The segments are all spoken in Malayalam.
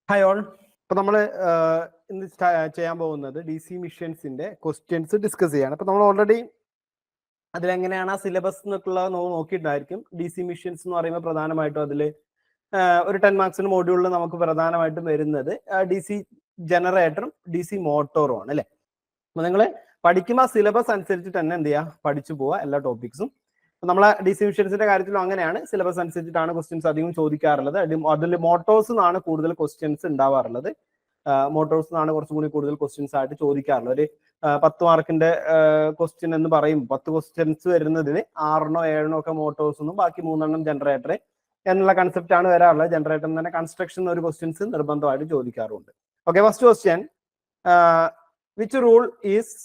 Hi all. ഇപ്പൊ നമ്മൾ ഇന്ന് ചെയ്യാൻ പോകുന്നത് DC മിഷൻസിന്റെ ക്വസ്റ്റ്യൻസ് ഡിസ്കസ് ചെയ്യാണ്. അപ്പൊ നമ്മൾ ഓൾറെഡി അതിലെങ്ങനെയാണ് ആ സിലബസ് എന്നൊക്കെയുള്ളത് നോക്കിയിട്ടായിരിക്കും. DC മിഷൻസ് എന്ന് പറയുമ്പോൾ പ്രധാനമായിട്ടും അതിൽ ഒരു 10 മാർക്സിന് മോഡ്യൂളിൽ നമുക്ക് പ്രധാനമായിട്ടും വരുന്നത് DC ജനറേറ്ററും DC മോട്ടോറും ആണ് അല്ലെ. അപ്പൊ നിങ്ങൾ പഠിക്കുമ്പോൾ സിലബസ് അനുസരിച്ചിട്ട് തന്നെ എന്ത് ചെയ്യുക, പഠിച്ചു പോവുക എല്ലാ ടോപ്പിക്സും. നമ്മളെ DC മിഷൻസിന്റെ കാര്യത്തിലും അങ്ങനെയാണ്. സിലബസ് അനുസരിച്ചിട്ടാണ് ക്വസ്റ്റ്യൻസ് അധികം ചോദിക്കാറുള്ളത്. അതിൽ മോട്ടോഴ്സ് നിന്നാണ് കൂടുതൽ ക്വസ്റ്റ്യൻസ് ഉണ്ടാവാറുള്ളത്. മോട്ടോഴ്സ് നിന്നാണ് കുറച്ചും കൂടി കൂടുതൽ ക്വസ്റ്റ്യൻസ് ആയിട്ട് ചോദിക്കാറുള്ളത്. ഒരു 10 മാർക്കിന്റെ ക്വസ്റ്റ്യൻ എന്ന് പറയും 10 ക്വസ്റ്റ്യൻസ് വരുന്നതിന് 6 7 ഒക്കെ മോട്ടോഴ്സ് എന്നും ബാക്കി 3 ജനറേറ്റർ എന്നുള്ള കൺസെപ്റ്റ് ആണ് വരാറുള്ളത്. ജനറേറ്റർ തന്നെ കൺസ്ട്രക്ഷൻ ഒരു ക്വസ്റ്റ്യൻസ് നിർബന്ധമായിട്ട് ചോദിക്കാറുണ്ട്. Okay, first question, which rule is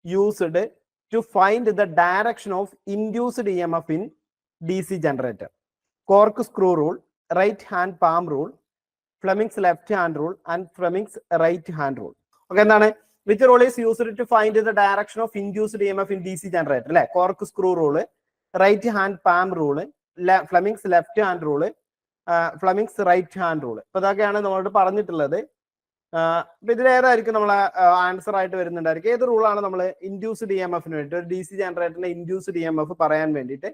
used to find the direction of induced EMF in DC generator? Corkscrew rule, right hand palm rule, Fleming's left hand rule and Fleming's right hand rule. Okay, എന്താണ് which rule is used to find the direction of induced EMF in DC generator? അല്ലെ, corkscrew rule, right hand palm rule, Fleming's left hand rule, Fleming's right hand rule. അപ്പൊ ഇതൊക്കെയാണ് നമ്മളോട് പറഞ്ഞിട്ടുള്ളത്. അപ്പൊ ഇതിലേതായിരിക്കും നമ്മളെ ആൻസർ ആയിട്ട് വരുന്നുണ്ടായിരിക്കും. ഏത് റൂളാണ് നമ്മൾ ഇൻഡ്യൂസ്ഡ് EMFന് വേണ്ടിയിട്ട്, ഒരു DC ജനറേറ്ററിന്റെ ഇൻഡ്യൂസ്ഡ് EMF പറയാൻ വേണ്ടിയിട്ട്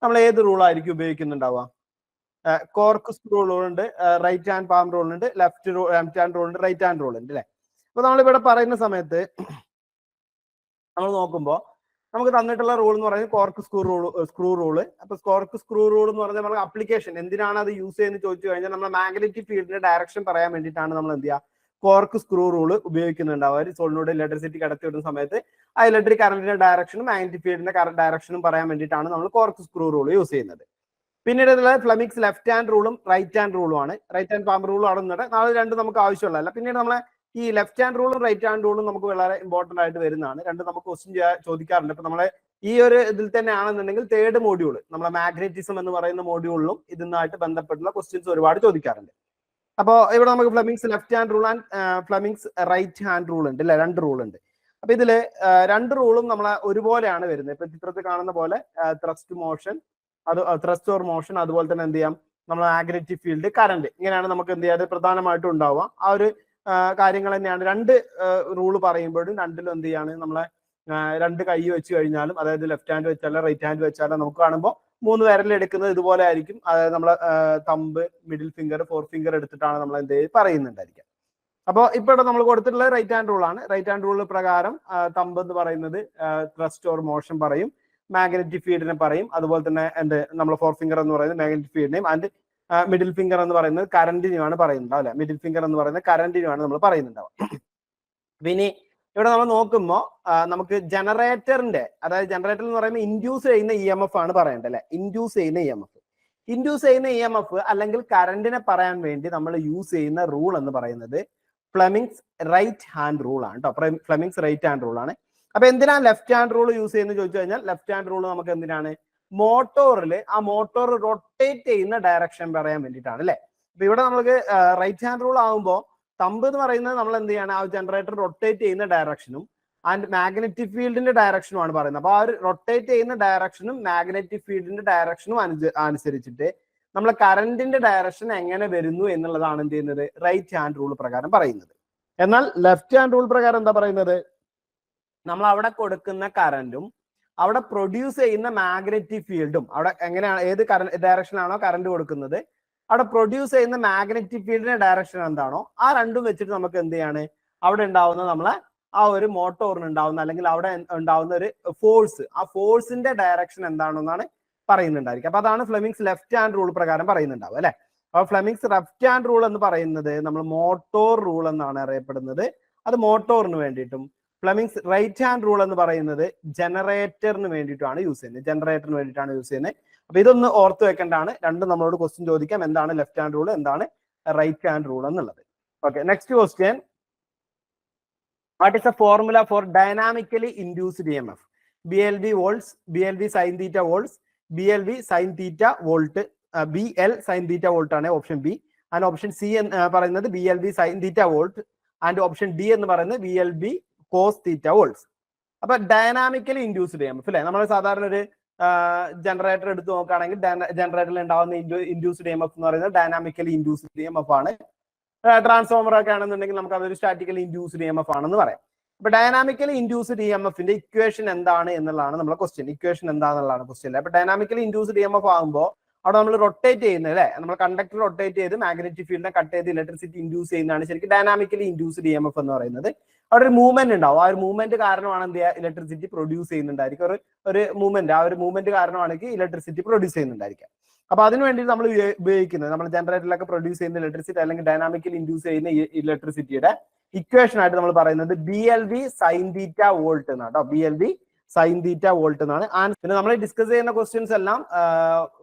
നമ്മൾ ഏത് റൂളായിരിക്കും ഉപയോഗിക്കുന്നുണ്ടാവുക? കോർക്സ്ക്രൂ റൂൾ ഉണ്ട്, റൈറ്റ് ഹാൻഡ് പാം റൂൾ ഉണ്ട്, ലെഫ്റ്റ് ഹാൻഡ് റൂൾ ഉണ്ട്, റൈറ്റ് ഹാൻഡ് റൂൾ ഉണ്ട് അല്ലെ. അപ്പൊ നമ്മളിവിടെ പറയുന്ന സമയത്ത് നമ്മൾ നോക്കുമ്പോൾ നമുക്ക് തന്നിട്ടുള്ള റൂൾ എന്ന് പറയുന്നത് സ്ക്രൂ റൂള്. അപ്പൊ സ്ക്രൂ റൂൾ എന്ന് പറഞ്ഞാൽ നമ്മൾ അപ്ലിക്കേഷൻ എന്തിനാണ് അത് യൂസ് ചെയ്യുന്നത് ചോദിച്ചു കഴിഞ്ഞാൽ നമ്മൾ മാഗ്നറ്റിക് ഫീൽഡിന്റെ ഡയറക്ഷൻ പറയാൻ വേണ്ടിയിട്ടാണ് നമ്മൾ എന്ത് ചെയ്യുക, സ്ക്രൂ റൂൾ ഉപയോഗിക്കുന്നുണ്ടാവും. അവർ സോളിനോട് ഇലക്ട്രിസിറ്റി കടത്തി വിടുന്ന സമയത്ത് ആ ഇലക്ട്രിക് കറന്റിന്റെ ഡയറക്ഷനും മാഗ്നറ്റിക് ഫീൽഡിന്റെ ഡയറക്ഷനും പറയാൻ വേണ്ടിയിട്ടാണ് നമ്മൾ സ്ക്രൂ റൂൾ യൂസ് ചെയ്യുന്നത്. പിന്നീട് ഫ്ലെമിങ്സ് ലെഫ്റ്റ് ഹാൻഡ് റൂളും റൈറ്റ് ഹാൻഡ് റൂളും ആണ്. റൈറ്റ് ഹാൻഡ് പാം റൂളും അവിടെ നിന്നിട്ട് നാളെ രണ്ടും നമുക്ക് ആവശ്യമുള്ളതല്ല. പിന്നീട് നമ്മളെ ഈ ലെഫ്റ്റ് ഹാൻഡ് റൂളും റൈറ്റ് ഹാൻഡ് റൂളും നമുക്ക് വളരെ ഇമ്പോർട്ടന്റ് ആയിട്ട് വരുന്നതാണ്. രണ്ടും നമുക്ക് ക്വസ്റ്റ്യൻ ചോദിക്കാറുണ്ട്. ഇപ്പൊ നമ്മളെ ഈ ഒരു ഇതിൽ തന്നെ ആണെന്നുണ്ടെങ്കിൽ തേർഡ് മോഡ്യൂൾ നമ്മളെ മാഗ്നറ്റിസം എന്ന് പറയുന്ന മോഡ്യൂളിലും ഇതുമായിട്ട് ബന്ധപ്പെട്ടുള്ള ക്വസ്റ്റ്യൻസ് ഒരുപാട് ചോദിക്കാറുണ്ട്. അപ്പോൾ ഇവിടെ നമുക്ക് Fleming's left hand rule and Fleming's right hand rule ഉണ്ട് അല്ലെ, 2 റൂൾ ഉണ്ട്. അപ്പൊ ഇതില് 2 റൂളും നമ്മളെ ഒരുപോലെയാണ് വരുന്നത്. ഇപ്പൊ ചിത്രത്തിൽ കാണുന്ന പോലെ ത്രസ്റ്റ് മോഷൻ, അത് ത്രസ്റ്റ് ഓർ മോഷൻ, അതുപോലെ തന്നെ എന്ത് ചെയ്യാം, നമ്മൾ മാഗ്നറ്റിക് ഫീൽഡ്, കറണ്ട്, ഇങ്ങനെയാണ് നമുക്ക് എന്ത് ചെയ്യാതെ പ്രധാനമായിട്ടും ഉണ്ടാവുക. ആ ഒരു കാര്യങ്ങൾ തന്നെയാണ് 2 റൂള് പറയുമ്പോഴും. രണ്ടിലും എന്ത് ചെയ്യാണ്, നമ്മളെ 2 കൈ വെച്ച് കഴിഞ്ഞാലും, അതായത് ലെഫ്റ്റ് ഹാൻഡ് വെച്ചാലും റൈറ്റ് ഹാൻഡ് വെച്ചാലും നമുക്ക് കാണുമ്പോൾ 3 വിരൽ എടുക്കുന്നത് ഇതുപോലെ ആയിരിക്കും. അതായത് നമ്മളെ തമ്പ്, മിഡിൽ ഫിംഗർ, 4 ഫിംഗർ എടുത്തിട്ടാണ് നമ്മൾ എന്ത് പറയുന്നുണ്ടായിരിക്കുക. അപ്പോൾ ഇപ്പോൾ നമ്മൾ കൊടുത്തിട്ടുള്ളത് റൈറ്റ് ഹാൻഡ് റൂൾ ആണ്. റൈറ്റ് ഹാൻഡ് റൂൾ പ്രകാരം തമ്പ് എന്ന് പറയുന്നത് ത്രസ്റ്റ് ഓർ മോഷൻ പറയും, മാഗ്നറ്റിക് ഫീൽഡിനെ പറയും, അതുപോലെ തന്നെ നമ്മൾ 4 ഫിംഗർ എന്ന് പറയുന്നത് മാഗ്നറ്റിക് ഫീൽഡിനെയും ആൻഡ് മിഡിൽ ഫിംഗർ എന്ന് പറയുന്നത് കറന്റിനുമാണ് പറയുന്നുണ്ടാവും അല്ലെ. മിഡിൽ ഫിംഗർ എന്ന് പറയുന്നത് കറന്റിനുമാണ് നമ്മൾ പറയുന്നുണ്ടാവും. പിന്നെ ഇവിടെ നമ്മൾ നോക്കുമ്പോൾ നമുക്ക് ജനറേറ്ററിന്റെ, അതായത് ജനറേറ്റർ എന്ന് പറയുമ്പോൾ ഇൻഡ്യൂസ് ചെയ്യുന്ന EMF ആണ് പറയേണ്ടത് അല്ലെ. ഇൻഡ്യൂസ് ചെയ്യുന്ന EMF അല്ലെങ്കിൽ കറന്റിനെ പറയാൻ വേണ്ടി നമ്മൾ യൂസ് ചെയ്യുന്ന റൂൾ എന്ന് പറയുന്നത് ഫ്ലെമിങ്സ് റൈറ്റ് ഹാൻഡ് റൂൾ ആണ് കേട്ടോ. ഫ്ലെമിങ്സ് റൈറ്റ് ഹാൻഡ് റൂൾ ആണ്. അപ്പൊ എന്തിനാണ് ലെഫ്റ്റ് ഹാൻഡ് റൂൾ യൂസ് ചെയ്യുന്നത് ചോദിച്ചു കഴിഞ്ഞാൽ, ലെഫ്റ്റ് ഹാൻഡ് റൂൾ നമുക്ക് എന്തിനാണ്, മോട്ടോറിൽ ആ മോട്ടോർ റൊട്ടേറ്റ് ചെയ്യുന്ന ഡയറക്ഷൻ പറയാൻ വേണ്ടിയിട്ടാണ് അല്ലെ. അപ്പൊ ഇവിടെ നമുക്ക് റൈറ്റ് ഹാൻഡ് റൂൾ ആകുമ്പോൾ തമ്പ് എന്ന് പറയുന്നത് നമ്മൾ എന്ത് ചെയ്യാണ്, ആ ജനറേറ്റർ റൊട്ടേറ്റ് ചെയ്യുന്ന ഡയറക്ഷനും ആൻഡ് മാഗ്നറ്റിക് ഫീൽഡിന്റെ ഡയറക്ഷനുമാണ് പറയുന്നത്. അപ്പൊ ആ ഒരു റൊട്ടേറ്റ് ചെയ്യുന്ന ഡയറക്ഷനും മാഗ്നറ്റിക് ഫീൽഡിന്റെ ഡയറക്ഷനും അനുസരിച്ചിട്ട് നമ്മളെ കറന്റിന്റെ ഡയറക്ഷൻ എങ്ങനെ വരുന്നു എന്നുള്ളതാണ് എന്ത് ചെയ്യുന്നത്, റൈറ്റ് ഹാൻഡ് റൂൾ പ്രകാരം പറയുന്നത്. എന്നാൽ ലെഫ്റ്റ് ഹാൻഡ് റൂൾ പ്രകാരം എന്താ പറയുന്നത്, നമ്മൾ അവിടെ കൊടുക്കുന്ന കറന്റും അവിടെ പ്രൊഡ്യൂസ് ചെയ്യുന്ന മാഗ്നറ്റിക് ഫീൽഡും, അവിടെ എങ്ങനെയാണ്, ഏത് ഡയറക്ഷനാണോ കറന്റ് കൊടുക്കുന്നത് അവിടെ പ്രൊഡ്യൂസ് ചെയ്യുന്ന മാഗ്നറ്റിക് ഫീൽഡിന്റെ ഡയറക്ഷൻ എന്താണോ ആ രണ്ടും വെച്ചിട്ട് നമുക്ക് എന്ത് ചെയ്യാണ്, അവിടെ ഉണ്ടാവുന്ന നമ്മളെ ആ ഒരു മോട്ടോറിന് ഉണ്ടാവുന്ന അല്ലെങ്കിൽ അവിടെ ഉണ്ടാവുന്ന ഒരു ഫോഴ്സ്, ആ ഫോഴ്സിന്റെ ഡയറക്ഷൻ എന്താണെന്നാണ് പറയുന്നുണ്ടായിരിക്കും. അപ്പൊ അതാണ് ഫ്ലെമിങ്സ് ലെഫ്റ്റ് ഹാൻഡ് റൂൾ പ്രകാരം പറയുന്നുണ്ടാവും അല്ലെ. അപ്പൊ ഫ്ലെമിങ്സ് ലെഫ്റ്റ് ഹാൻഡ് റൂൾ എന്ന് പറയുന്നത് നമ്മൾ മോട്ടോർ റൂൾ എന്നാണ് അറിയപ്പെടുന്നത്, അത് മോട്ടോറിന് വേണ്ടിയിട്ടും. ഫ്ലെമിങ്സ് റൈറ്റ് ഹാൻഡ് റൂൾ എന്ന് പറയുന്നത് ജനറേറ്ററിന് വേണ്ടിയിട്ടാണ് യൂസ് ചെയ്യുന്നത്. അപ്പൊ ഇതൊന്ന് ഓർത്ത് വെക്കേണ്ടതാണ്. രണ്ടും നമ്മളോട് ക്വസ്റ്റ്യൻ ചോദിക്കാം, എന്താണ് ലെഫ്റ്റ് ഹാൻഡ് റൂൾ, എന്താണ് റൈറ്റ് ഹാൻഡ് റൂൾ എന്നുള്ളത്. Okay, next question, what is the formula for dynamically induced EMF? BLV volts, BLV sine theta volts, BLV sine theta volt, BL sine theta volt ആണ് option B. And option C എന്ന് പറയുന്നത് BLV sine theta volt and option D എന്ന് പറയുന്നത് BLV കോസ് തീറ്റ വോൾട്സ്. അപ്പൊ ഡൈനാമിക്കലി ഇൻഡ്യൂസ്ഡ് EMF അല്ലെ, നമ്മൾ സാധാരണ ഒരു ജനറേറ്റർ എടുത്ത് നോക്കുകയാണെങ്കിൽ ജനറേറ്ററിൽ ഉണ്ടാവുന്ന ഇൻഡ്യൂസ്ഡ് EMF എന്ന് പറയുന്നത് ഡൈനാമിക്കലി ഇൻഡ്യൂസ്ഡ് EMF ആണ്. ട്രാൻസ്ഫോമർ ഒക്കെ ആണെന്നുണ്ടെങ്കിൽ നമുക്ക് അതൊരു സ്റ്റാറ്റിക്കലി ഇൻഡ്യൂസ്ഡ് EMF ആണെന്ന് പറയാം. അപ്പൊ ഡൈനാമിക്കലി ഇൻഡ്യൂസ്ഡ് EMFന്റെ ഇക്വേഷൻ എന്താണ് എന്നുള്ളതാണ് നമ്മളെ ക്വസ്റ്റ്യൻ. Equation എന്താണെന്നുള്ളതാണ് question. അപ്പൊ ഡൈനാമിക്കലി ഇൻഡ്യൂസ്ഡ് EMF ആകുമ്പോൾ അവിടെ നമ്മൾ റൊട്ടേറ്റ് ചെയ്യുന്നത് അല്ലെ, നമ്മൾ കണ്ടക്ടർ റൊട്ടേറ്റ് ചെയ്ത് മാഗ്നറ്റിക് ഫീൽഡിനെ കട്ട് ചെയ്ത് ഇലക്ട്രിസിറ്റി ഇൻഡ്യൂസ് ചെയ്യുന്നതാണ് ശരിക്കും ഡൈനാമിക്കലി ഇൻഡ്യൂസ്ഡ് EMF എന്ന് പറയുന്നത്. അവിടെ ഒരു മൂവ്മെന്റ് ഉണ്ടാവും. ആ ഒരു മൂവ്മെന്റ് കാരണമാണ് എന്ത് ചെയ്യുക, ഇലക്ട്രിസിറ്റി പ്രൊഡ്യൂസ് ചെയ്യുന്നുണ്ടായിരിക്കും. ഒരു മൂവ്മെന്റ്, ആ ഒരു മൂവ്മെന്റ് കാരണമാണെങ്കിൽ ഇലക്ട്രിസിറ്റി പ്രൊഡ്യൂസ് ചെയ്യുന്നുണ്ടായിരിക്കും. അപ്പൊ അതിന് വേണ്ടി നമ്മൾ ഉപയോഗിക്കുന്നത്, നമ്മൾ ജനറേറ്ററിലൊക്കെ പ്രൊഡ്യൂസ് ചെയ്യുന്ന ഇലക്ട്രിസിറ്റി അല്ലെങ്കിൽ ഡൈനാമിക്കലി ഇൻഡ്യൂസ് ചെയ്യുന്ന ഇലക്ട്രിസിറ്റിയുടെ ഇക്വേഷൻ ആയിട്ട് നമ്മൾ പറയുന്നത് BLV sin θ വോൾട്ട് എന്നാണ് കേട്ടോ. BLV sin θ വോൾട്ട് എന്നാണ്. പിന്നെ നമ്മൾ ഡിസ്കസ് ചെയ്യുന്ന ക്വസ്റ്റ്യൻസ് എല്ലാം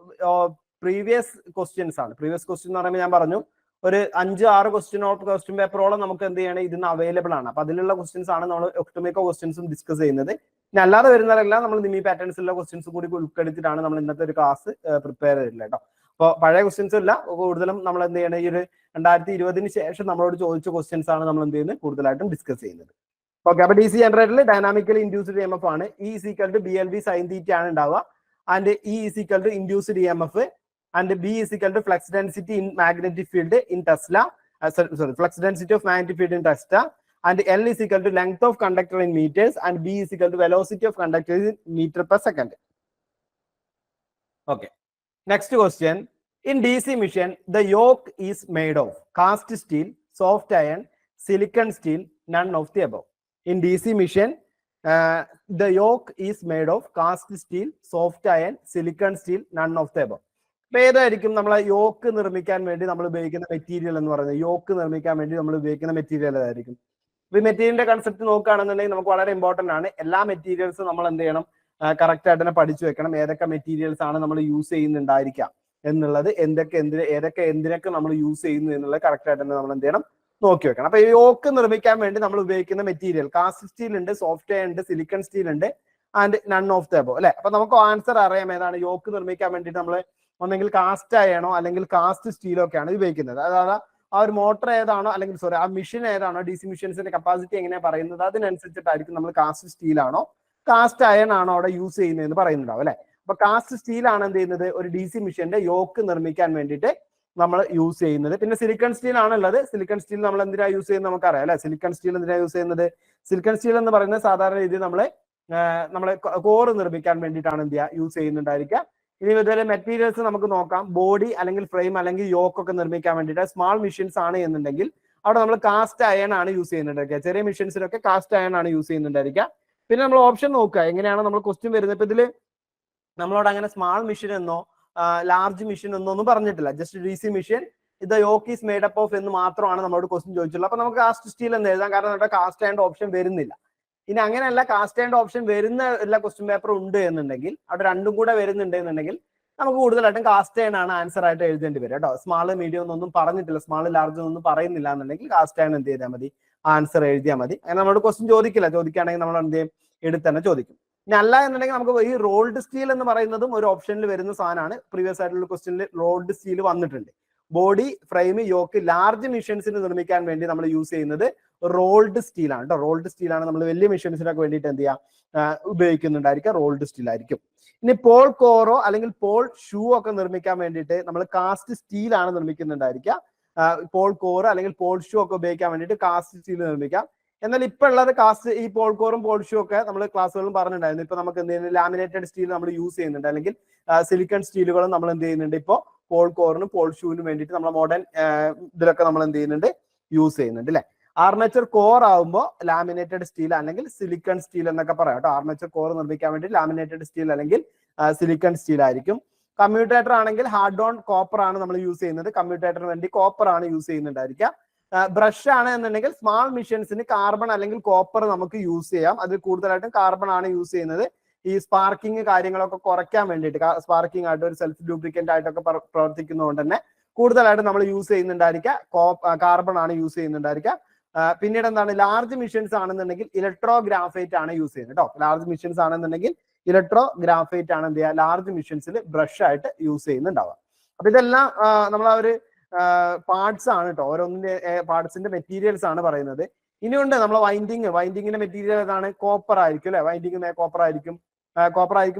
പ്രീവിയസ് ക്വസ്റ്റ്യൻസ് ആണ്. പ്രീവിയസ് ക്വസ്റ്റ്യൻ എന്ന് പറയുമ്പോൾ ഞാൻ പറഞ്ഞു ഒരു 5-6 ക്വസ്റ്റ്യൻ പേപ്പറോളം നമുക്ക് എന്ത് ചെയ്യണം ഇതിന് അവൈലബിൾ ആണ്. അപ്പൊ അതിലുള്ള ക്വസ്റ്റ്യൻസ് ആണ് നമ്മൾ ഒട്ടുമിക്ക ക്വസ്റ്റ്യൻസും ഡിസ്കസ് ചെയ്യുന്നത്. ഇനി അല്ലാതെ വരുന്നതെല്ലാം നമ്മൾ നിമി പാറ്റേൺസിലുള്ള ക്വസ്റ്റ്യൻസ് കൂടി ഉൾപ്പെടുത്തിയിട്ടാണ് നമ്മൾ ഇന്നത്തെ ഒരു ക്ലാസ് പ്രിപ്പയർ ചെയ്തിട്ടുള്ളത് കേട്ടോ. അപ്പോൾ പഴയ ക്വസ്റ്റ്യൻസ് ഇല്ല, കൂടുതലും നമ്മൾ എന്ത് ചെയ്യണം ഈ ഒരു 2020 ശേഷം നമ്മളോട് ചോദിച്ച ക്വസ്റ്റ്യൻസ് ആണ് നമ്മൾ എന്ത് ചെയ്യുന്നത് കൂടുതലായിട്ടും ഡിസ്കസ് ചെയ്യുന്നത്. ഓക്കെ, അപ്പൊ DC ജനറേറ്ററിൽ ഡൈനാമിക്കലി ഇൻഡ്യൂസ്ഡ് EMF ആണ്. E = BLV sin θ ആണ് ഉണ്ടാവുക. And E = induced EMF and B = flux density in magnetic field in Tesla. Flux density of magnetic field in Tesla. And L = length of conductor in meters and B = velocity of conductor in meter per second. Okay. Next question. In DC machine, the yoke is made of cast steel, soft iron, silicon steel, none of the above. In DC machine, the yoke is made of cast steel, soft iron, silicon steel, none of the above. അപ്പൊ ഏതായിരിക്കും നമ്മളെ യോക്ക് നിർമ്മിക്കാൻ വേണ്ടി നമ്മൾ ഉപയോഗിക്കുന്ന മെറ്റീരിയൽ എന്ന് പറയുന്നത്? യോക്ക് നിർമ്മിക്കാൻ വേണ്ടി നമ്മൾ ഉപയോഗിക്കുന്ന മെറ്റീരിയൽ ഏതായിരിക്കും? ഈ മെറ്റീരിയലിന്റെ കൺസെപ്റ്റ് നോക്കുകയാണെന്നുണ്ടെങ്കിൽ നമുക്ക് വളരെ ഇമ്പോർട്ടന്റ് ആണ്. എല്ലാ മെറ്റീരിയൽസും നമ്മൾ എന്ത് ചെയ്യണം, കറക്റ്റ് ആയിട്ട് തന്നെ പഠിച്ചു വെക്കണം. ഏതൊക്കെ മെറ്റീരിയൽസ് ആണ് നമ്മൾ യൂസ് ചെയ്യുന്നുണ്ടായിരിക്കാം എന്നുള്ളത്, ഏതൊക്കെ എന്തിനൊക്കെ നമ്മൾ യൂസ് ചെയ്യുന്നു എന്നുള്ളത് കറക്റ്റ് ആയിട്ട് തന്നെ നമ്മൾ എന്ത് ചെയ്യണം, നോക്കി വെക്കണം. അപ്പൊ ഈ യോക്ക് നിർമ്മിക്കാൻ വേണ്ടി നമ്മൾ ഉപയോഗിക്കുന്ന മെറ്റീരിയൽ കാസ്റ്റ് സ്റ്റീൽ ഉണ്ട്, സോഫ്റ്റ് അയൺ ഉണ്ട്, സിലിക്കൺ സ്റ്റീൽ ഉണ്ട്, and none of the above അല്ലെ. അപ്പൊ നമുക്ക് ആൻസർ അറിയാം ഏതാണ്. യോക്ക് നിർമ്മിക്കാൻ വേണ്ടിയിട്ട് നമ്മൾ ഒന്നെങ്കിൽ കാസ്റ്റ് അയണോ അല്ലെങ്കിൽ കാസ്റ്റ് സ്റ്റീലോ ഒക്കെയാണ് ഉപയോഗിക്കുന്നത്. അതായത് ആ ഒരു മോട്ടർ ഏതാണോ അല്ലെങ്കിൽ ആ മെഷീൻ ഏതാണോ, DC മെഷീൻസിന്റെ കപ്പാസിറ്റി എങ്ങനെയാണ് പറയുന്നത് അതിനനുസരിച്ചിട്ടായിരിക്കും നമ്മൾ കാസ്റ്റ് സ്റ്റീൽ ആണോ കാസ്റ്റ് അയൺ ആണോ അവിടെ യൂസ് ചെയ്യുന്നതെന്ന് പറയുന്നുണ്ടാവും അല്ലെ. അപ്പൊ കാസ്റ്റ് സ്റ്റീൽ ആണ് എന്ത് ചെയ്യുന്നത്, ഒരു DC മെഷീന്റെ യോക്ക് നിർമ്മിക്കാൻ വേണ്ടിയിട്ട് നമ്മൾ യൂസ് ചെയ്യുന്നത്. പിന്നെ സിലിക്കൺ സ്റ്റീൽ ആണുള്ളത്. സിലിക്കൺ സ്റ്റീൽ നമ്മൾ എന്തിനാ യൂസ് ചെയ്യുന്നത് നമുക്കറിയാം അല്ലെ. സിലിക്കൺ സ്റ്റീൽ എന്തിനാ യൂസ് ചെയ്യുന്നത്? സിലിക്കൺ സ്റ്റീൽ എന്ന് പറയുന്നത് സാധാരണ രീതിയിൽ നമ്മളെ കോർ നിർമ്മിക്കാൻ വേണ്ടിയിട്ടാണ് എന്ത് ചെയ്യുക, യൂസ് ചെയ്യുന്നുണ്ടായിരിക്കുക. ഇനി ഇതുപോലെ മെറ്റീരിയൽസ് നമുക്ക് നോക്കാം. ബോഡി അല്ലെങ്കിൽ ഫ്രെയിം അല്ലെങ്കിൽ യോക്ക് ഒക്കെ നിർമ്മിക്കാൻ വേണ്ടിയിട്ട് സ്മാൾ മെഷീൻസ് ആണ് എന്നുണ്ടെങ്കിൽ അവിടെ നമ്മൾ കാസ്റ്റ് അയൺ ആണ് യൂസ് ചെയ്യുന്നുണ്ടായിരിക്കുക. ചെറിയ മെഷീൻസിലൊക്കെ കാസ്റ്റ് അയൺ ആണ് യൂസ് ചെയ്യുന്നുണ്ടായിരിക്കുക. പിന്നെ നമ്മൾ ഓപ്ഷൻ നോക്കുക എങ്ങനെയാണ് നമ്മൾ ക്വസ്റ്റ്യൻ വരുന്നത്. ഇപ്പൊ ഇതില് നമ്മളോട് അങ്ങനെ സ്മാൾ മെഷീൻ എന്നോ ലാർജ് മെഷീൻ എന്നോ ഒന്നും പറഞ്ഞിട്ടില്ല. ജസ്റ്റ് DC മെഷീൻ ഇത് yoke is made up of എന്ന് മാത്രമാണ് നമ്മളോട് ക്വസ്റ്റ്യൻ ചോദിച്ചുള്ളത്. അപ്പൊ നമുക്ക് കാസ്റ്റ് സ്റ്റീൽ എന്ന് എഴുതാം, കാരണം നമ്മുടെ കാസ്റ്റ് അയൺ ഓപ്ഷൻ വരുന്നില്ല. ഇനി അങ്ങനെയല്ല, കാസ്റ്റ് അയൺ ഓപ്ഷൻ വരുന്ന എല്ലാ ക്വസ്റ്റ്യൻ പേപ്പർ ഉണ്ട് എന്നുണ്ടെങ്കിൽ, അവിടെ രണ്ടും കൂടെ വരുന്നുണ്ട് എന്നുണ്ടെങ്കിൽ നമുക്ക് കൂടുതലായിട്ടും കാസ്റ്റ് അയൺ ആണ് ആൻസർ ആയിട്ട് എഴുതേണ്ടി വരും കേട്ടോ. സ്മാൾ മീഡിയം എന്നൊന്നും പറഞ്ഞിട്ടില്ല, സ്മാൾ ലാർജ് എന്നൊന്നും പറയുന്നില്ല എന്നുണ്ടെങ്കിൽ കാസ്റ്റ് അയൺ എന്ത് ചെയ്താൽ മതി, ആൻസർ എഴുതിയാൽ മതി. അങ്ങനെ നമ്മളോട് ക്വസ്റ്റ്യൻ ചോദിക്കില്ല, ചോദിക്കുകയാണെങ്കിൽ നമ്മൾ എന്ത് ചെയ്യും, എടുത്ത് തന്നെ ചോദിക്കും. ഇനി അല്ല എന്നുണ്ടെങ്കിൽ നമുക്ക് ഈ റോൾഡ് സ്റ്റീൽ എന്ന് പറയുന്നതും ഒരു ഓപ്ഷനിൽ വരുന്ന സാധനമാണ്. പ്രീവിയസ് ആയിട്ടുള്ള ക്വസ്റ്റ്യനിൽ റോൾഡ് സ്റ്റീൽ വന്നിട്ടുണ്ട്. ബോഡി, ഫ്രെയിം, യോക്ക് ലാർജ് മെഷീൻസിന് നിർമ്മിക്കാൻ വേണ്ടി നമ്മൾ യൂസ് ചെയ്യുന്നത് റോൾഡ് സ്റ്റീൽ ആണ് കേട്ടോ. റോൾഡ് സ്റ്റീൽ ആണ് നമ്മൾ വലിയ മെഷീൻസിനൊക്കെ വേണ്ടിയിട്ട് എന്ത് ചെയ്യുക, ഉപയോഗിക്കുന്നുണ്ടായിരിക്കും. റോൾഡ് സ്റ്റീൽ ആയിരിക്കും. ഇനി പോൾ കോറോ അല്ലെങ്കിൽ പോൾ ഷൂ ഒക്കെ നിർമ്മിക്കാൻ വേണ്ടിയിട്ട് നമ്മൾ കാസ്റ്റ് സ്റ്റീൽ ആണ് നിർമ്മിക്കുന്നുണ്ടായിരിക്കുക. പോൾ കോർ അല്ലെങ്കിൽ പോൾ ഷൂ ഒക്കെ ഉപയോഗിക്കാൻ വേണ്ടിയിട്ട് കാസ്റ്റ് സ്റ്റീൽ നിർമ്മിക്കാം. എന്നാൽ ഇപ്പൊ ഉള്ളത് ഈ പോൾ കോറും പോൾ ഷൂ ഒക്കെ നമ്മൾ ക്ലാസ്സുകളും പറഞ്ഞിട്ടുണ്ടായിരുന്നു. ഇപ്പൊ നമുക്ക് എന്ത് ചെയ്യുന്നത്, ലാമിനേറ്റഡ് സ്റ്റീൽ നമ്മൾ യൂസ് ചെയ്യുന്നുണ്ട്, അല്ലെങ്കിൽ സിലിക്കൺ സ്റ്റീലുകളും നമ്മൾ എന്ത് ചെയ്യുന്നുണ്ട്, ഇപ്പോൾ പോൾ കോറിനും പോൾ ഷൂവിനും വേണ്ടിയിട്ട് നമ്മൾ മോഡേൺ ഇതിലൊക്കെ നമ്മൾ എന്ത് ചെയ്യുന്നുണ്ട്, യൂസ് ചെയ്യുന്നുണ്ട് അല്ലെ. ആർമേച്ചർ കോർ ആകുമ്പോൾ ലാമിനേറ്റഡ് സ്റ്റീൽ അല്ലെങ്കിൽ സിലിക്കൺ സ്റ്റീൽ എന്നൊക്കെ പറയാം കേട്ടോ. ആർമേച്ചർ കോർ നിർമ്മിക്കാൻ വേണ്ടി ലാമിനേറ്റഡ് സ്റ്റീൽ അല്ലെങ്കിൽ സിലിക്കൺ സ്റ്റീൽ ആയിരിക്കും. കമ്മ്യൂട്ടേറ്റർ ആണെങ്കിൽ ഹാർഡ് ഓൺ കോപ്പർ ആണ് നമ്മൾ യൂസ് ചെയ്യുന്നത്. കമ്മ്യൂട്ടേറ്ററിന് വേണ്ടി കോപ്പർ ആണ് യൂസ് ചെയ്യുന്നുണ്ടായിരിക്കുക. ബ്രഷ് ആണ് എന്നുണ്ടെങ്കിൽ സ്മാൾ മെഷീൻസിന് കാർബൺ അല്ലെങ്കിൽ കോപ്പർ നമുക്ക് യൂസ് ചെയ്യാം. അതിൽ കൂടുതലായിട്ടും കാർബൺ ആണ് യൂസ് ചെയ്യുന്നത്. ഈ സ്പാർക്കിംഗ് കാര്യങ്ങളൊക്കെ കുറയ്ക്കാൻ വേണ്ടിയിട്ട്, സ്പാർക്കിംഗ് ആയിട്ട് ഒരു സെൽഫ് ലൂബ്രിക്കന്റ് ആയിട്ടൊക്കെ പ്രവർത്തിക്കുന്നതുകൊണ്ട് തന്നെ കൂടുതലായിട്ട് നമ്മൾ യൂസ് ചെയ്യുന്നുണ്ടായിരിക്കുക കാർബൺ ആണ് യൂസ് ചെയ്യുന്നുണ്ടായിരിക്കുക. പിന്നീട് എന്താണ്, ലാർജ് മെഷീൻസ് ആണെന്നുണ്ടെങ്കിൽ ഇലക്ട്രോഗ്രാഫൈറ്റ് ആണ് യൂസ് ചെയ്യുന്നത് കേട്ടോ. ലാർജ് മെഷീൻസ് ആണെന്നുണ്ടെങ്കിൽ ഇലക്ട്രോഗ്രാഫൈറ്റ് ആണ് എന്ത് ചെയ്യുക, ലാർജ് മെഷീൻസിൽ ബ്രഷ് ആയിട്ട് യൂസ് ചെയ്യുന്നുണ്ടാവുക. അപ്പൊ ഇതെല്ലാം നമ്മൾ ആ ഒരു പാർട്സ് ആണ് കേട്ടോ. ഓരോന്നിന്റെ പാർട്സിന്റെ മെറ്റീരിയൽസ് ആണ് പറയുന്നത്. ഇനിയുണ്ട് നമ്മളെ വൈൻഡിങ്ങിന്റെ മെറ്റീരിയൽ ഏതാണ്, കോപ്പർ ആയിരിക്കും അല്ലെ. വൈൻഡിങ് കോപ്പർ ആയിരിക്കും.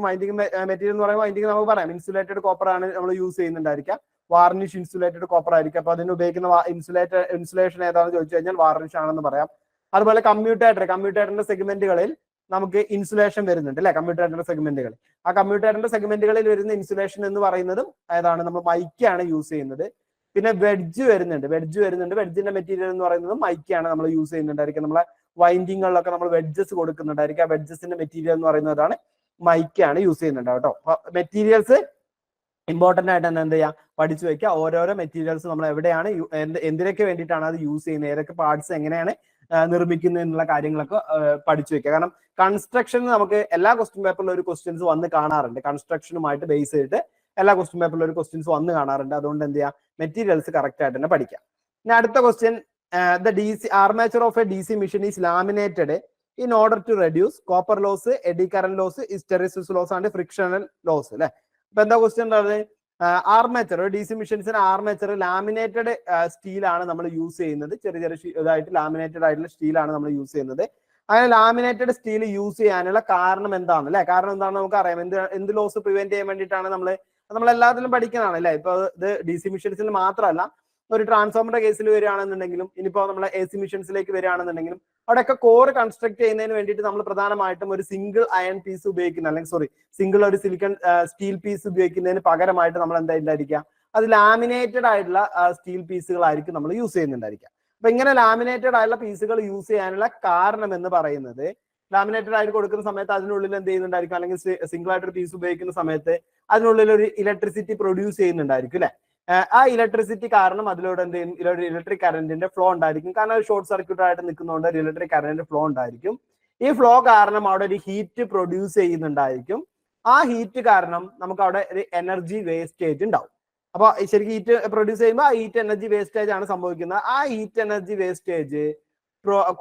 വൈൻഡിങ് മെറ്റീരിയൽ എന്ന് പറയുമ്പോൾ വൈൻഡിങ് നമുക്ക് പറയാം ഇൻസുലേറ്റഡ് കോപ്പർ ആണ് നമ്മൾ യൂസ് ചെയ്യുന്നുണ്ടായിരിക്കാം. വാർണിഷ് ഇൻസുലേറ്റഡ് കോപ്പർ ആയിരിക്കും. അപ്പൊ അതിന് ഉപയോഗിക്കുന്ന ഇൻസുലേഷൻ ഏതാണെന്ന് ചോദിച്ചു കഴിഞ്ഞാൽ വാർണിഷ് ആണെന്ന് പറയാം. അതുപോലെ കമ്മ്യൂട്ടേറ്ററിന്റെ സെഗ്മെന്റുകളിൽ നമുക്ക് ഇൻസുലേഷൻ വരുന്നുണ്ട് അല്ലെ, കമ്മ്യൂട്ടേറ്ററിന്റെ സെഗ്മെന്റുകൾ. ആ കമ്മ്യൂട്ടേറ്ററിന്റെ സെഗ്മെന്റുകളിൽ വരുന്ന ഇൻസുലേഷൻ എന്ന് പറയുന്നതും ഏതാണ്, നമ്മൾ മൈക്കാണ് യൂസ് ചെയ്യുന്നത്. പിന്നെ വെഡ്ജ് വരുന്നുണ്ട്. വെഡ്ജിന്റെ മെറ്റീരിയൽ എന്ന് പറയുന്നത് മൈക്കാണ് നമ്മൾ യൂസ് ചെയ്യുന്നുണ്ടായിരിക്കും. നമ്മളെ വൈൻഡിങ്ങുകളിലൊക്കെ നമ്മൾ വെഡ്ജസ് കൊടുക്കുന്നുണ്ടായിരിക്കും. ആ വെഡ്ജസിന്റെ മെറ്റീരിയൽ എന്ന് പറയുന്നതാണ് മൈക്കാണ് യൂസ് ചെയ്യുന്നുണ്ടാവും കേട്ടോ. മെറ്റീരിയൽസ് ഇമ്പോർട്ടന്റ് ആയിട്ട് തന്നെ എന്ത് ചെയ്യാം, പഠിച്ചു വെക്കുക. ഓരോരോ മെറ്റീരിയൽസ് നമ്മൾ എവിടെയാണ് എന്തിനൊക്കെ വേണ്ടിയിട്ടാണ് അത് യൂസ് ചെയ്യുന്നത്, ഏതൊക്കെ പാർട്സ് എങ്ങനെയാണ് നിർമ്മിക്കുന്നത് എന്നുള്ള കാര്യങ്ങളൊക്കെ പഠിച്ചു വെക്കുക. കാരണം കൺസ്ട്രക്ഷൻ നമുക്ക് എല്ലാ ക്വസ്റ്റ്യൻ പേപ്പറിലും ഒരു ക്വസ്റ്റ്യൻസ് വന്ന് കാണാറുണ്ട്. കൺസ്ട്രക്ഷനുമായിട്ട് ബേസ് ചെയ്തിട്ട് എല്ലാ ക്വസ്റ്റ്യൻ പേപ്പറിലും ഒരു ക്വസ്റ്റ്യൻസ് വന്ന് കാണാറുണ്ട്. അതുകൊണ്ട് എന്ത് ചെയ്യുക, മെറ്റീരിയൽസ് കറക്റ്റ് ആയിട്ട് തന്നെ പഠിക്കാം. ഇനി അടുത്ത question, the armature of a DC machine is laminated in order to reduce copper loss, eddy current loss, hysteresis loss and frictional loss അല്ലെ. അപ്പൊ എന്താ ക്വസ്റ്റ്യൻ ഉള്ളത്, ആർമേച്ചർ DC മെഷീൻസിന് ആർമേച്ചർ ലാമിനേറ്റഡ് സ്റ്റീലാണ് നമ്മൾ യൂസ് ചെയ്യുന്നത്. ചെറിയ ഇതായിട്ട് ലാമിനേറ്റഡ് ആയിട്ടുള്ള സ്റ്റീലാണ് നമ്മൾ യൂസ് ചെയ്യുന്നത്. അങ്ങനെ ലാമിനേറ്റഡ് സ്റ്റീൽ യൂസ് ചെയ്യാനുള്ള കാരണം എന്താണ് അല്ലെ, കാരണം എന്താണെന്ന് നമുക്ക് അറിയാം. എന്ത് ലോസ് പ്രിവെന്റ് ചെയ്യാൻ വേണ്ടിയിട്ടാണ് നമ്മൾ എല്ലാത്തിലും പഠിക്കുന്നതാണ് അല്ലെ. ഇപ്പൊ ഇത് DC മെഷീൻസിൽ മാത്രമല്ല, ഒരു ട്രാൻസ്ഫോമറിന്റെ കേസിൽ വരികയാണെന്നുണ്ടെങ്കിലും ഇനിയിപ്പോ നമ്മൾ AC മെഷീൻസിലേക്ക് വരികയാണെന്നുണ്ടെങ്കിലും അവിടെയൊക്കെ കോർ കൺസ്ട്രക്ട് ചെയ്യുന്നതിന് വേണ്ടിയിട്ട് നമ്മൾ പ്രധാനമായിട്ടും ഒരു സിംഗിൾ അയൺ പീസ് ഉപയോഗിക്കുന്ന, അല്ലെങ്കിൽ സിംഗിൾ ഒരു സിലിക്കൺ സ്റ്റീൽ പീസ് ഉപയോഗിക്കുന്നതിന് പകരമായിട്ട് നമ്മൾ എന്തായിരിക്കുക, അത് ലാമിനേറ്റഡ് ആയിട്ടുള്ള സ്റ്റീൽ പീസുകളായിരിക്കും നമ്മൾ യൂസ് ചെയ്യുന്നുണ്ടായിരിക്കുക. അപ്പൊ ഇങ്ങനെ ലാമിനേറ്റഡ് ആയിട്ടുള്ള പീസുകൾ യൂസ് ചെയ്യാനുള്ള കാരണം എന്ന് പറയുന്നത്, ലാമിനേറ്റഡ് ആയിട്ട് കൊടുക്കുന്ന സമയത്ത് അതിനുള്ളിൽ എന്ത് ചെയ്യുന്നുണ്ടായിരിക്കും, അല്ലെങ്കിൽ സിംഗിൾ ആയിട്ടൊരു പീസ് ഉപയോഗിക്കുന്ന സമയത്ത് അതിനുള്ളിൽ ഒരു ഇലക്ട്രിസിറ്റി പ്രൊഡ്യൂസ് ചെയ്യുന്നുണ്ടായിരിക്കും അല്ലെ. ആ ഇലക്ട്രിസിറ്റി കാരണം അതിലൂടെ എന്ത് ചെയ്യും, ഇലക്ട്രിക് കറന്റിന്റെ ഫ്ലോ ഉണ്ടായിരിക്കും. കാരണം ഒരു ഷോർട്ട് സർക്യൂട്ട് ആയിട്ട് നിൽക്കുന്നതുകൊണ്ട് ഒരു ഇലക്ട്രിക് കറന്റ് ഫ്ലോ ഉണ്ടായിരിക്കും. ഈ ഫ്ലോ കാരണം അവിടെ ഒരു ഹീറ്റ് പ്രൊഡ്യൂസ് ചെയ്യുന്നുണ്ടായിരിക്കും. ആ ഹീറ്റ് കാരണം നമുക്ക് അവിടെ ഒരു എനർജി വേസ്റ്റേജ് ഉണ്ടാവും. അപ്പൊ ശരിക്കും ഹീറ്റ് പ്രൊഡ്യൂസ് ചെയ്യുമ്പോൾ ആ ഹീറ്റ് എനർജി വേസ്റ്റേജ് ആണ് സംഭവിക്കുന്നത്. ആ ഹീറ്റ് എനർജി വേസ്റ്റേജ്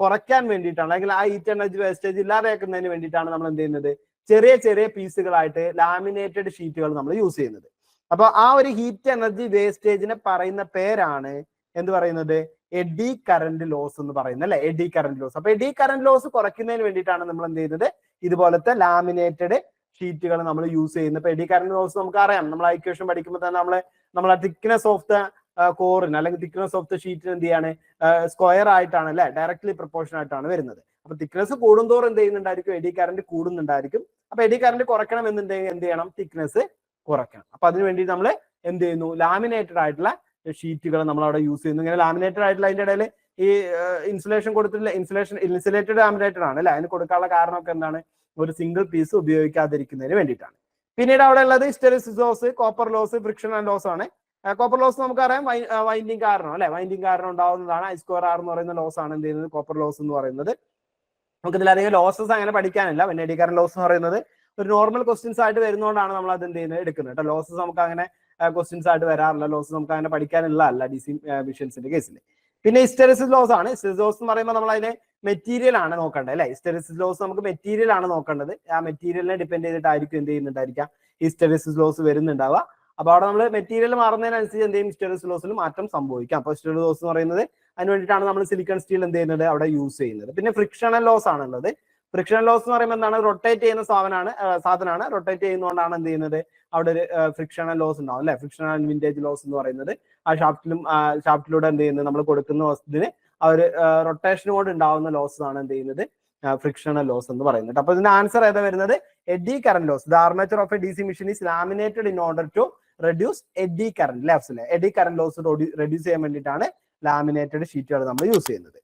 കുറയ്ക്കാൻ വേണ്ടിയിട്ടാണ്, അല്ലെങ്കിൽ ആ ഹീറ്റ് എനർജി വേസ്റ്റേജ് ഇല്ലാതാക്കുന്നതിന് വേണ്ടിയിട്ടാണ് നമ്മൾ എന്ത് ചെയ്യുന്നത്, ചെറിയ ചെറിയ പീസുകളായിട്ട് ലാമിനേറ്റഡ് ഷീറ്റുകൾ നമ്മൾ യൂസ് ചെയ്യുന്നത്. അപ്പൊ ആ ഒരു ഹീറ്റ് എനർജി വേസ്റ്റേജിനെ പറയുന്ന പേരാണ് എന്ത് പറയുന്നത്, എഡി കറന്റ് ലോസ് എന്ന് പറയുന്നത് അല്ലെ, എഡി കറന്റ് ലോസ്. അപ്പൊ എഡി കറന്റ് ലോസ് കുറയ്ക്കുന്നതിന് വേണ്ടിയിട്ടാണ് നമ്മൾ എന്ത് ചെയ്യുന്നത്, ഇതുപോലത്തെ ലാമിനേറ്റഡ് ഷീറ്റുകൾ നമ്മൾ യൂസ് ചെയ്യുന്നത്. ഇപ്പൊ എഡി കറന്റ് ലോസ് നമുക്ക് അറിയാം, നമ്മൾ ഇക്വേഷൻ പഠിക്കുമ്പോൾ തന്നെ നമ്മളെ തിക്നെസ് ഓഫ് ദ കോറിന് അല്ലെങ്കിൽ തിക്നെസ് ഓഫ് ദ ഷീറ്റിന് എന്ത് ചെയ്യാണ്, സ്ക്വയർ ആയിട്ടാണ് അല്ലെ, ഡയറക്ട്ലി പ്രൊപ്പോർഷൻ ആയിട്ടാണ് വരുന്നത്. അപ്പൊ തിക്നെസ് കൂടുന്തോറും എന്ത് ചെയ്യുന്നുണ്ടായിരിക്കും, എഡി കറന്റ് കൂടുന്നുണ്ടായിരിക്കും. അപ്പൊ എഡി കറന്റ് കുറയ്ക്കണം എന്നുണ്ടെങ്കിൽ എന്ത് ചെയ്യണം, തിക്നെസ് കുറയ്ക്കണം. അപ്പൊ അതിന് വേണ്ടി നമ്മൾ എന്ത് ചെയ്യുന്നു, ലാമിനേറ്റഡ് ആയിട്ടുള്ള ഷീറ്റുകൾ നമ്മൾ അവിടെ യൂസ് ചെയ്യുന്നു. ഇങ്ങനെ ലാമിനേറ്റഡ് ആയിട്ടുള്ള അതിന്റെ ഇടയിൽ ഈ ഇൻസുലേഷൻ കൊടുത്തിട്ടില്ല, ഇൻസുലേറ്റഡ് ലാമിനേറ്റഡ് ആണ് അല്ലെ. അതിന് കൊടുക്കാനുള്ള കാരണമൊക്കെ എന്താണ്, ഒരു സിംഗിൾ പീസ് ഉപയോഗിക്കാതിരിക്കുന്നതിന് വേണ്ടിയിട്ടാണ്. പിന്നീട് അവിടെ ഉള്ളത് hysteresis loss, copper loss, friction and loss ആണ്. കോപ്പർ ലോസ് നമുക്കറിയാം വൈൻഡിങ് കാരണം അല്ലെ, വൈൻഡിങ് കാരണം ഉണ്ടാവുന്നതാണ്. I²R എന്ന് പറയുന്ന ലോസ് ആണ് എന്ത് ചെയ്യുന്നത്, കോപ്പർ ലോസ് എന്ന് പറയുന്നത്. നമുക്ക് ഇതിലധികം ലോസസ് അങ്ങനെ പഠിക്കാനില്ല. പിന്നെ എഡി കറന്റ് ലോസ് എന്ന് പറയുന്നത് ഒരു നോർമൽ ക്വസ്റ്റ്യൻസ് ആയിട്ട് വരുന്നതുകൊണ്ടാണ് നമ്മൾ അത് എന്ത് ചെയ്യുന്നത്, എടുക്കുന്നത് കേട്ടോ. ലോസസ് നമുക്ക് അങ്ങനെ ക്വസ്റ്റ്യൻസ് ആയിട്ട് വരാറില്ല, ലോസസ് നമുക്ക് അങ്ങനെ പഠിക്കാനുള്ള അല്ല DC മെഷീൻസിന്റെ കേസിൽ. പിന്നെ ഹിസ്റ്റെറിസിസ് ലോസ് ആണ്. ഹിസ്റ്റെറിസിസ് ലോസ് എന്ന് പറയുമ്പോൾ നമ്മൾ അതിനെ മെറ്റീരിയൽ ആണ് നോക്കേണ്ടത് അല്ലെ. ഹിസ്റ്റെറിസിസ് ലോസ് നമുക്ക് മെറ്റീരിയൽ ആണ് നോക്കേണ്ടത്. ആ മെറ്റീരിയലിനെ ഡിപ്പെൻഡ് ചെയ്തിട്ടായിരിക്കും എന്ത് ചെയ്യുന്നുണ്ടായിരിക്കാം, ഹിസ്റ്റെറിസിസ് ലോസ് വരുന്നുണ്ടാവുക. അപ്പൊ അവിടെ നമ്മൾ മെറ്റീരിയൽ മാറുന്നതിനനുസരിച്ച് എന്ത് ചെയ്യും, ഹിസ്റ്റെറിസിസ് ലോസിൽ മാറ്റം സംഭവിക്കാം. അപ്പൊ ഹിസ്റ്റെറിസിസ് ലോസ് എന്ന് പറയുന്നത് അതിന് വേണ്ടിയിട്ടാണ് നമ്മൾ സിലിക്കൺ സ്റ്റീൽ എന്ത് ചെയ്യുന്നത്, അവിടെ യൂസ് ചെയ്യുന്നത്. പിന്നെ ഫ്രിക്ഷണൽ ലോസ് ആണുള്ളത്. ഫ്രിക്ഷൻ ലോസ് എന്ന് പറയുമ്പോൾ എന്താണ്, റൊട്ടേറ്റ് ചെയ്യുന്ന സാധനമാണ്. റൊട്ടേറ്റ് ചെയ്യുന്നതുകൊണ്ടാണ് എന്ത് ചെയ്യുന്നത്, അവിടെ ഒരു ഫ്രിക്ഷണൽ ലോസ് ഉണ്ടാവും അല്ലെ. ഫ്രിക്ഷണൽ ആൻഡ് വിൻറ്റേജ് ലോസ് എന്ന് പറയുന്നത് ആ ഷാഫ്റ്റിലൂടെ എന്ത് ചെയ്യുന്നത്, നമ്മൾ കൊടുക്കുന്ന വസ്തുവിന് ആ ഒരു റൊട്ടേഷൻ കൊണ്ട് ഉണ്ടാവുന്ന ലോസ് ആണ് എന്ത് ചെയ്യുന്നത്, ഫ്രിക്ഷണൽ ലോസ് എന്ന് പറയുന്നത്. അപ്പൊ ഇതിന്റെ ആൻസർ ഏതാ വരുന്നത്, eddy current loss. The armature of a DC machine is laminated in order to reduce eddy current loss. Eddy current loss reduce ചെയ്യാൻ വേണ്ടിയിട്ടാണ് ലാമിനേറ്റഡ് ഷീറ്റുകൾ നമ്മൾ യൂസ് ചെയ്യുന്നത്.